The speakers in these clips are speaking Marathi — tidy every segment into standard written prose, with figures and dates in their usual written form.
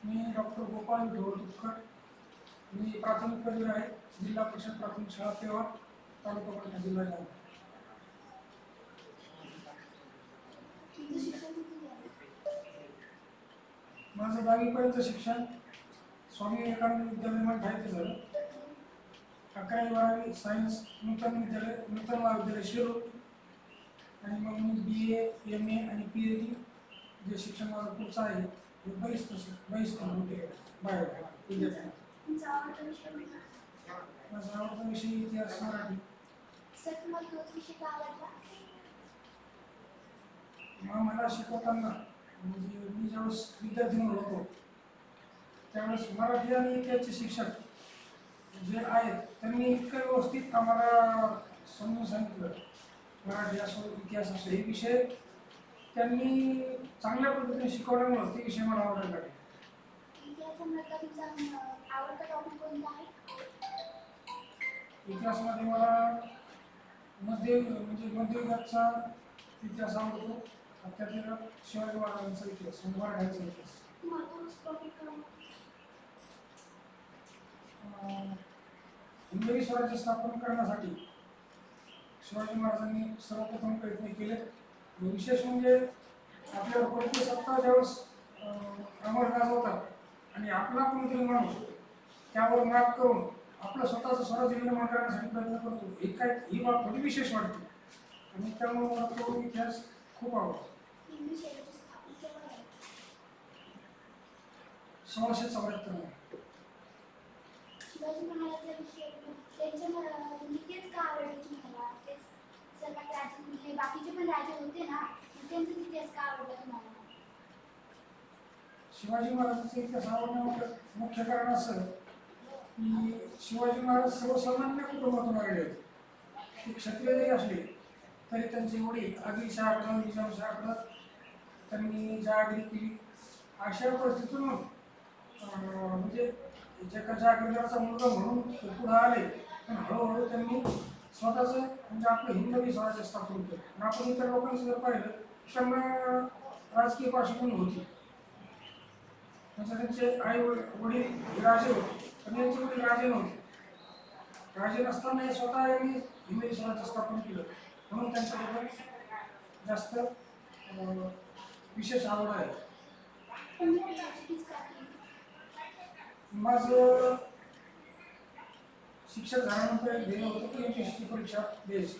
मी डॉक्टर गोपाल ढोरकर. मी प्राथमिक पदवीधर आहे. जिल्हा परिषद प्राथमिक शाळा पेवा, तालुका पलना, जिल्हा जालना. माझं 10वीपर्यंत शिक्षण स्वामी विवेकानंद विद्यालय ठाण्यात झालं. 11वी-12वी सायन्स नूतन महाविद्यालय शिरूर. आणि मग मी BA, MA आणि PhD जे शिक्षण माझं पुढचं आहे हे बरीच होते बाहेर विद्यापीठात. माझा आवडता विषय इतिहास मराठी. मला शिकवताना म्हणजे मी ज्यावेळेस विद्यार्थी म्हणून होतो त्यावेळेस मराठी आणि इतिहासचे शिक्षक जे आहेत त्यांनी इतकं व्यवस्थित आम्हाला समजून सांगितलं. मराठी असो इतिहास असो हे विषय त्यांनी चांगल्या पद्धतीने शिकवल्यामुळं ते विषय मला आवडायला लागले. इतिहासामध्ये मला मध्ययुगाचा इतिहास आवडतो. त्यातल्या शिवाजी महाराजांचा इतिहास, मराठ्यांचा इतिहास. हिंदवी स्वराज्य स्थापन करण्यासाठी शिवाजी महाराजांनी सर्वप्रथम प्रयत्न केले. विशेष म्हणजे आपल्यावर परकीय सत्ता ज्यावेळेस अंमल गाजवतात आणि आपला कोणीतरी माणूस त्यावर मात करून आपलं स्वतःचं स्वराज्य निर्माण करण्यासाठी प्रयत्न करतो ही बाब म्हणजे विशेष वाटते. आणि त्यामुळे मला तो इतिहास खूप आवडतो. 1674 मध्ये शिवाजी महाराजांविषयी त्यांच्या तेच का आवडले तुम्हाला? तेच सर्वात राजे म्हणजे बाकीचे पण राजे होते ना, त्यांचा इतिहास का आवडला तुम्हाला? शिवाजी महाराजांचा इतिहास आवडण्याचं मुख्य कारण असं की शिवाजी महाराज सर्वसामान्य कुटुंबातून आलेले होते. ते क्षत्रिय जरी असले तरी त्यांची वडील आदिलशहाकडं निजामशहाकडं त्यांनी जहागिरी केली. अशा परिस्थितीतून म्हणजे जहागीरदाराचा मुलगा म्हणून पुढे आले. पण हळूहळू त्यांनी स्वतःचं म्हणजे आपलं हिंदवी स्वराज्य स्थापन केलं. आणि आपण इतर लोकांचं जर पाहिलं त्यांना राजकीय पार्श्वभूमी होती. म्हणजे त्यांचे आई वडील राजे होते पण यांचे वडील राजे नव्हते. राजे नसताना हे स्वतः यांनी हिंदवी स्वराज्य स्थापन केलं. म्हणून त्यांच्याबद्दल जास्त विशेष आवड आहे. माझं शिक्षक झाल्यानंतर एक ध्येय होतं की MPSCची परीक्षा द्यायची.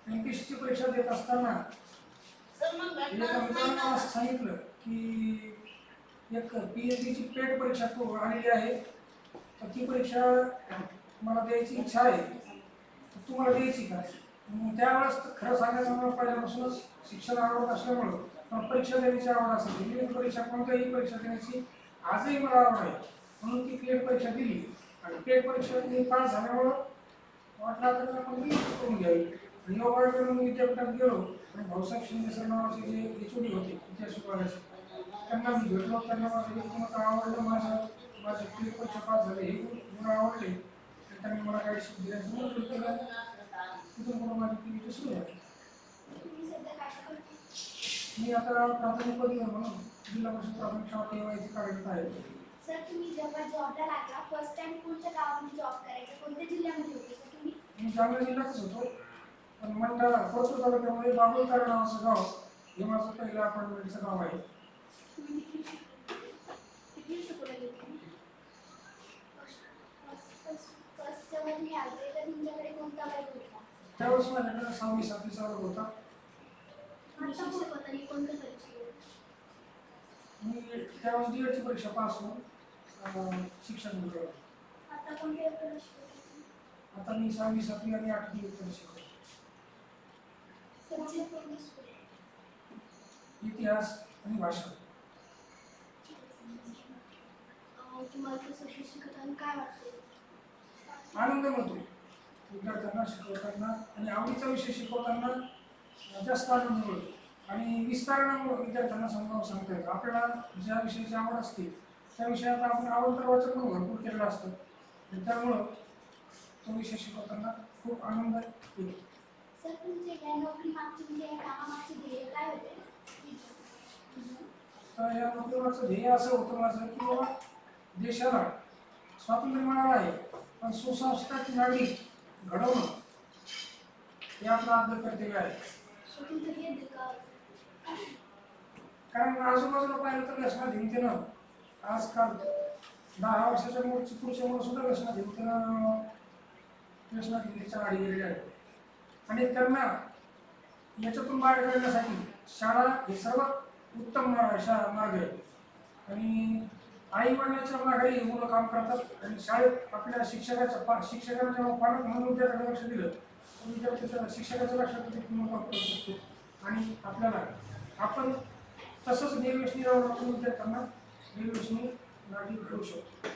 MPSCची परीक्षा देत असताना एका मित्रांना असं सांगितलं की एक PhDची पेट परीक्षा आलेली आहे, तर ती परीक्षा मला द्यायची इच्छा आहे, तर तुम्हाला द्यायची का? त्यावेळेस खरं सांगायचं मला पहिल्यापासूनच शिक्षण आवडत असल्यामुळं मला परीक्षा देण्याची आवड असेल. विविध परीक्षा कोणत्याही परीक्षा देण्याची आजही मला आवड आहे. म्हणून ती पेट परीक्षा दिली आणि पेट परीक्षा मी पास झाल्यामुळं वाटलं तर आपण मी करून घ्यावी. आणि योगायोगाने मी विद्यापीठात गेलो आणि भाऊसाहेब शिंदे सर नावाचे जे HOD होते इतिहास विभागाचे त्यांना मी भेटलो. त्यांना माझं व्यक्तिमत्व आवडलं. माझे पेट परीक्षा पास झाले हे गुण आवडले आणि त्यांनी मला काही शिक दिल्याचं मंजूर केलं. तिथून पुढे माझी PhD सुरू झाली. मी आता प्राथमिक पदवीधर म्हणून जिल्हा परिषद प्राथमिक शाळा पेवा इथे कार्यरत आहे. सर तुम्ही जेव्हा जॉबला लागला फर्स्ट टाइम कोणत्या गावामध्ये जॉब करायचा, कोणत्या जिल्ह्यामध्ये होते सर तुम्ही? मी जालना जिल्ह्यातच होतो. पण मंडळा परतूर तालुक्यामध्ये बाबुळतार नावाचं गाव हे माझं पहिलं अपार्टमेंटचं गाव आहे. किती शिकवलं गेलं? फर्स्ट जेव्हा तुम्ही आले तर तुमच्याकडे कोणता वर्ग होता? त्यावेळेस माझ्याकडे 6वी-7वीचा वर्ग होता. कोणत्या परीक्षा? मी त्यावेळेस D.Edची परीक्षा पास होऊन शिक्षण घेतलं. आता कोणत्या परीक्षा? आता मी 6वी, 7वी आणि 8वी इतर शिकतो. इतिहास आणि भाषा. तुम्हाला सब्जेक्ट शिकवताना काय वाटते? आनंद मिळतो विद्यार्थ्यांना शिकवताना आणि आवडीचा विषय शिकवताना जास्त आनंद मिळतो आणि विस्ताराने विद्यार्थ्यांना समजावून सांगता येतं. आपल्याला ज्या विषयाची आवड असते त्या विषयात आपण अवांतर वाचन पण भरपूर केलेलं असतं आणि त्यामुळं तो विषय शिकवताना खूप आनंद येतो. सर तुमचे या नोकरी मागचे म्हणजे या कामामागचे ध्येय काय होते? तर या नोकरीवरचं ध्येय असं होतं माझं की बाबा देशाला स्वातंत्र्य मिळालं आहे पण सुसंस्कृत नागरिक घडवणं हे आपलं आद्य कर्तव्य आहे. स्वतंत्र हे अधिकार कारण आजूबाजूला पाहिलं तर व्यसनात हिमतीनं आजकाल 10 वर्षाच्या पुढच्या मुलं सुद्धा व्यसनात हिमतीच्या आडी गेलेले आहेत आणि त्यांना याच्यातून बाहेर काढण्यासाठी शाळा हे सर्वात उत्तम मार्ग आहे. आणि आई वडिलांच्या मागे ही मुलं काम करतात आणि शाळेत आपल्या शिक्षकांना जेव्हा पालक म्हणून विद्यार्थ्याकडे लक्ष दिलं तर विद्यार्थ्याच्या शिक्षकाच्या लक्षात ते पूर्ण काम करू शकतो आणि आपल्याला आपण तसंच निर्व्यसनी राहून आपण विद्यार्थ्यांना निर्व्यसनी नागरिक घडवू शकतो.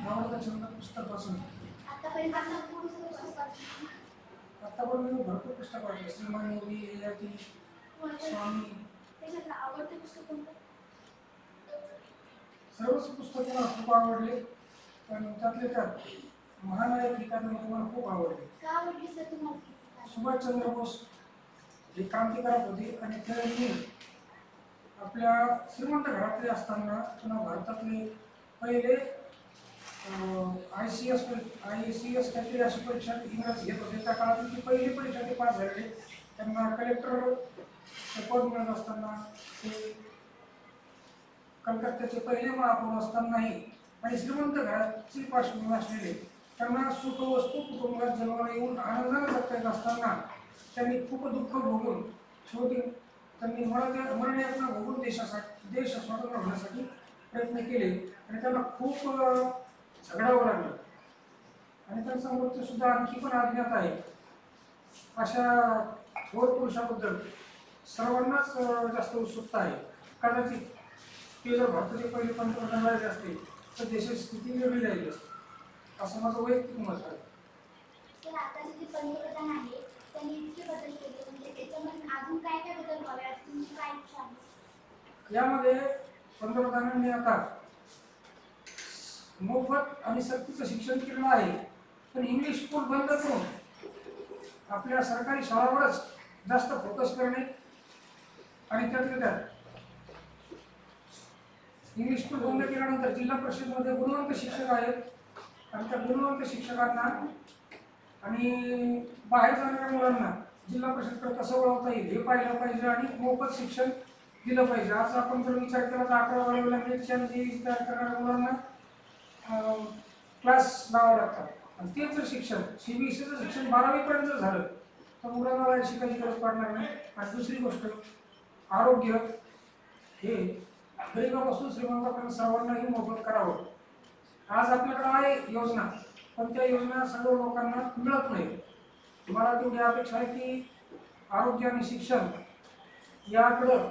आवडता छंद पुस्तक वाचन. आतापर्यंत आपण कोणतं पुस्तक वाचलं? आतापर्यंत मी भरपूर पुस्तक वाचले. श्रीमान योगी, ययाती, स्वामी, त्याच्यातलं आवडतं पुस्तक कोणतं? सर्वच पुस्तके मला खूप आवडले पण त्यातले त्यात महानायक ही कादंबरी मला खूप आवडली. का आवडली सर तुम्हाला? सुभाषचंद्र बोस हे क्रांतिकारक होते आणि त्यांनी आपल्या श्रीमंत घरातले असताना पुन्हा भारतातले पहिले ICS काहीतरी अशी परीक्षा इंग्रज घेत होते. त्या काळातली ती पहिली परीक्षा ते पास झालेले. त्यांना कलेक्टर पद मिळत असताना ते कलकत्त्याचे पहिले महापौर असतानाही आणि श्रीमंत घराची पार्श्वभूमी असलेले त्यांना सुख वस्तू कुटुंबात जन्माला येऊन आनंदाने जगता येत असताना त्यांनी खूप दुःख भोगून शेवटी त्यांनी मरणयातना भोगून देश स्वतंत्र होण्यासाठी प्रयत्न केले आणि त्यांना खूप झगडावं लागलं आणि त्यांचा मृत्यू सुद्धा आणखी पण अज्ञात आहे. अशा थोर पुरुषाबद्दल सर्वांनाच जास्त उत्सुकता आहे. कदाचित ते जर भारताचे पहिले पंतप्रधान राहिले असते तर देशाची स्थिती वेगळी राहिली असते असं माझं वैयक्तिक मत आहे. तर आताचे जे पंतप्रधान आहे त्यांनी इतके बदल केले म्हणजे त्याच्यामध्ये अजून काय काय बदल व्हावे असं तुम्ही काय इच्छा आहे? यामध्ये पंतप्रधानांनी आता मोफत आणि सक्तीचं शिक्षण केलं आहे पण इंग्लिश स्कूल बंद करून आपल्या सरकारी शाळांवरच जास्त फोकस करणे आणि त्यातल्या त्यात इंग्लिश स्कूल बंद केल्यानंतर जिल्हा परिषदमध्ये गुणवंत शिक्षक आहेत आणि त्या गुणवंत शिक्षकांना आणि बाहेर जाणाऱ्या मुलांना जिल्हा परिषदकडे कसं वळवता येईल हे पाहिलं पाहिजे आणि मोफत शिक्षण दिलं पाहिजे. आज आपण जर विचार केला तर 11-12वीला नीटच्या तयार करणाऱ्या मुलांना क्लास लावावे लागतात आणि तेच जर शिक्षण CBSEचं शिक्षण 12वीपर्यंत जर झालं तर मुलांना बाहेर शिकायची गरज पडणार नाही. आणि दुसरी गोष्ट आरोग्य हे गरीबापासून श्रीमंतापर्यंत सर्वांनाही मोफत करावं. आज आपल्याकडे आहे योजना पण त्या योजना सर्व लोकांना मिळत नाही. मला तेवढी अपेक्षा आहे की आरोग्य आणि शिक्षण याकडं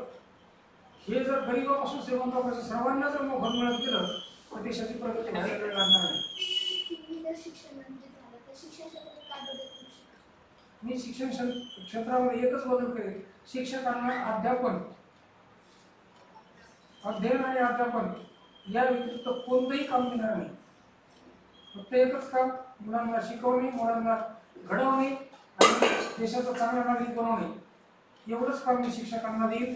हे जर गरीबापासून श्रीमंतापर्यंत सर्वांना जर मोफत मिळत गेलं तर देशाची प्रगती व्हायला वेळ लागणार नाही. जर शिक्षण म्हणजे झालं तर शिक्षण क्षेत्रात काय बदल करू शकतो? मी शिक्षण क्षेत्रामध्ये एकच बदल करेन. शिक्षकांना अध्ययन आणि अध्यापन या व्यतिरिक्त कोणतंही काम देणार नाही. फक्त एकच काम मुलांना शिकवणे, मुलांना घडवणे आणि देशाचा चांगला नागरिक बनवणे एवढंच काम मी शिक्षकांना देईन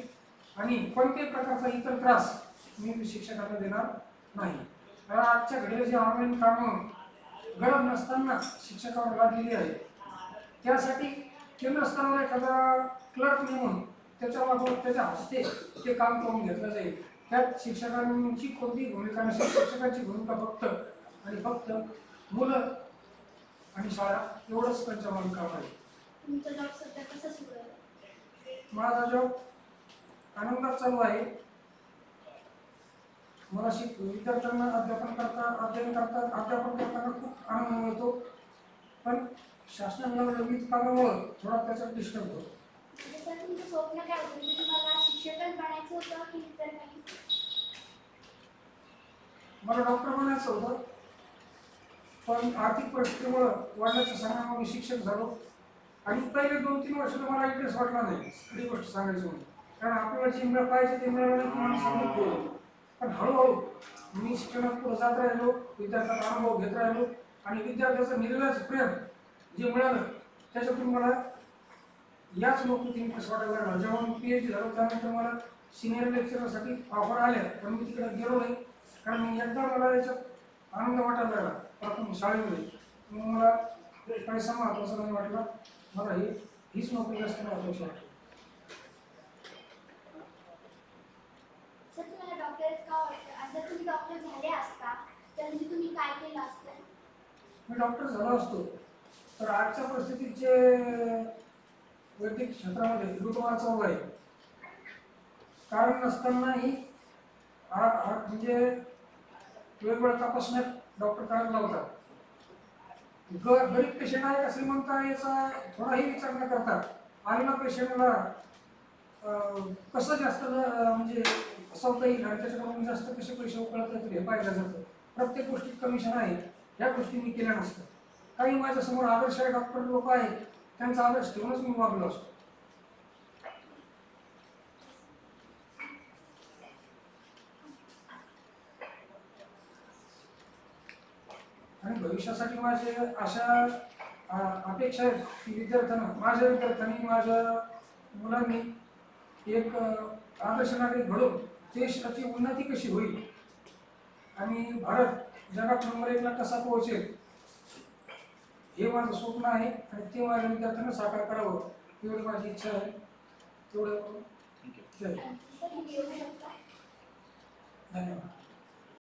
आणि कोणत्याही प्रकारचा इतर त्रास मी शिक्षकांना देणार नाही. कारण आजच्या घडीला जे ऑनलाईन कामं गरज नसताना शिक्षकावर लादलेली आहे त्यासाठी केंद्र स्तरावर एखादा क्लर्क नेमून त्याच्याबाबत त्याच्या हस्ते ते काम करून घेतलं जाईल. त्यात शिक्षकांची कोणतीही भूमिका नसेल. शिक्षकांची भूमिका फक्त मुलं आणि शाळा एवढंच त्यांच्या मागे काम आहे. तुमचा जॉब सध्या कसा सुरू आहे? माझा जॉब आनंदात चालू आहे. मला विद्यार्थ्यांना अध्यापन करताना खूप आनंद मिळतो पण शासनाला विविध कामामुळे थोडा त्याचा डिस्टर्ब होतो. सर तुमचं स्वप्न काय होतं? म्हणजे तुम्हाला शिक्षकच बनायचं होतं की इतर काही? मला डॉक्टर बनायचं होतं पण आर्थिक परिस्थितीमुळे वडिलांच्या सांगण्यामुळे मी शिक्षक झालो आणि पहिले 2-3 वर्ष मला इंटरेस्ट वाटला नाही खरी गोष्ट सांगायची म्हणून. कारण आपल्याला जे मिळालं पाहिजे ते मिळालं नाही माणूस समजत गेलो. पण हळूहळू मी शिक्षणात पुढे जात राहिलो, विद्यार्थ्यांचा अनुभव घेत राहिलो आणि विद्यार्थ्याचं निर्व्याज प्रेम जे मिळालं त्याच्यातून मला याच नोकरीत इंटरेस्ट वाटायला लागला. जेव्हा मी PhD झालो त्यानंतर मला सिनियर लेक्चरसाठी ऑफर आल्या, पण मी तिकडे गेलो नाही, कारण एकदा मला याच्यात आनंद वाटायला लागला प्राथमिक शाळेमध्ये. मग मला पैसा महत्त्वाचा नाही वाटला, मला हीच नोकरी जास्त महत्त्वाची वाटली. सर तुम्हाला डॉक्टरच का वाटतं? आणि जर तुम्ही डॉक्टर झाले असता तर म्हणजे तुम्ही काय केलं असतं? मी डॉक्टर झालो असतो तर आजच्या परिस्थितीत जे वैद्यकीय क्षेत्रामध्ये लुटमार चालू आहे, कारण नसतानाही म्हणजे वेगवेगळ्या तपासण्यात डॉक्टर करायला लावतात. गरीब पेशंट आहे का श्रीमंत आहे याचा थोडाही विचार न करता आलेल्या पेशंटला कसं जास्त म्हणजे फसवता येईल आणि त्याच्याकडून जास्त कसे पैसे उकळता येतील हे पाहिलं जातं. प्रत्येक गोष्टीत कमिशन आहे, ह्या गोष्टी मी केल्या नसतात. काही माझ्यासमोर आदर्श डॉक्टर लोक आहेत, त्यांचा आदर्श ठेवूनच मी वागलो असतो. आणि भविष्यासाठी माझे अशा अपेक्षा आहेत की माझ्या विद्यार्थ्यांनी माझ्या मुलांनी एक आदर्श नागरिक घडून देशाची उन्नती कशी होईल आणि भारत जगात नंबर 1 ला कसा पोहोचेल हे माझं स्वप्न आहे आणि ते माझ्या विद्यार्थ्यांना साकार करावं एवढी माझी इच्छा आहे. तेवढं सर तुम्ही येऊ शकता. धन्यवाद.